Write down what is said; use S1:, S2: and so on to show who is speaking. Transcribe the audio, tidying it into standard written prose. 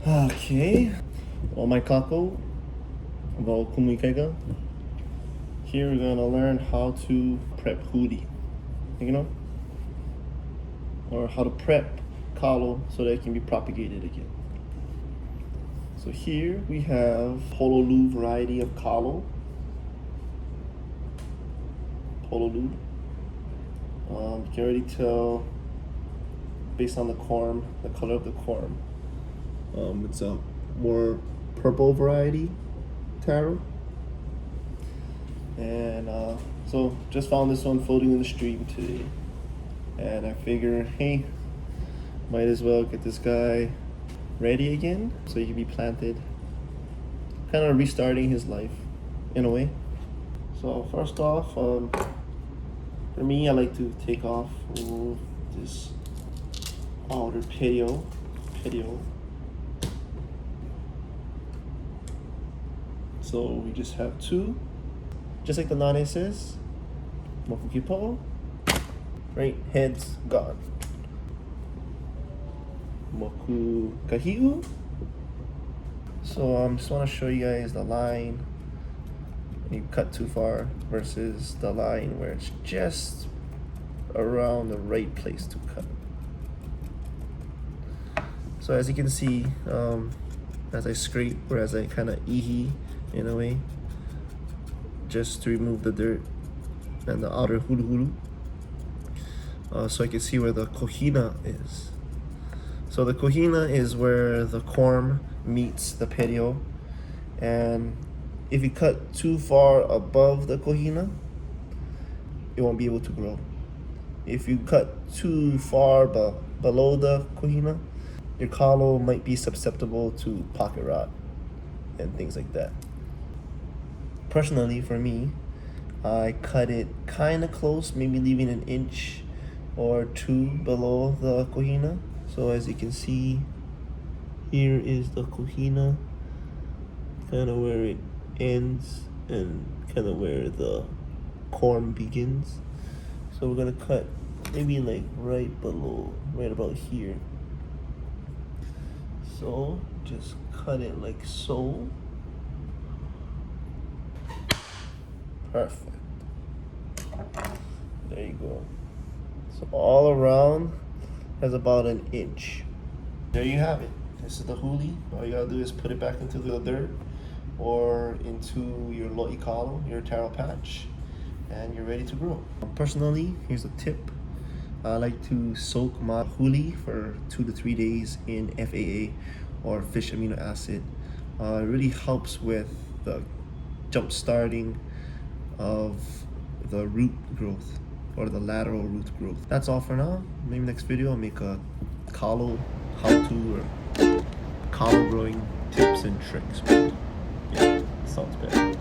S1: Okay, all my kākou, about kumikaiga. Here we're gonna learn how to prep huli, or how to prep kalo so that it can be propagated again. So here we have POLOLU variety of kalo. POLOLU. You can already tell based on the CORM, the color of the CORM. It's a more purple variety, Taro. And so just found this one floating in the stream today. And I figured, hey, might as well get this guy ready again so he can be planted. Kind of restarting his life in a way. So first off, for me, I like to take off this outer petiole. So we just have two, just like the nane says, mokukipo, right, heads gone. Moku kahiu. So just want to show you guys the line you cut too far versus the line where it's just around the right place to cut. So as you can see, as I scrape or as I kind of ihi in a way, just to remove the dirt and the outer huluhulu, so I can see where the KOHINA is. So the KOHINA is where the CORM meets the petiole, and if you cut too far above the KOHINA, it won't be able to grow. If you cut too far below the KOHINA, your kalo might be susceptible to pocket rot and things like that. Personally, for me, I cut it kind of close, maybe leaving an inch or two below the KOHINA. So as you can see, here is the KOHINA, kind of where it ends and kind of where the CORM begins. So we're gonna cut maybe like right below, right about here. So just cut it like so. Perfect. There you go. So all around has about an inch. There you have it. This is the huli. All you gotta do is put it back into the dirt or into your lo'i kalo, your taro patch, and you're ready to grow. Personally, here's a tip. I like to soak my huli for 2 to 3 days in FAA or fish amino acid. It really helps with the jump starting of the root growth or the lateral root growth. That's all for now. Maybe next video I'll make a kalo how-to or kalo growing tips and tricks. Yeah, sounds better.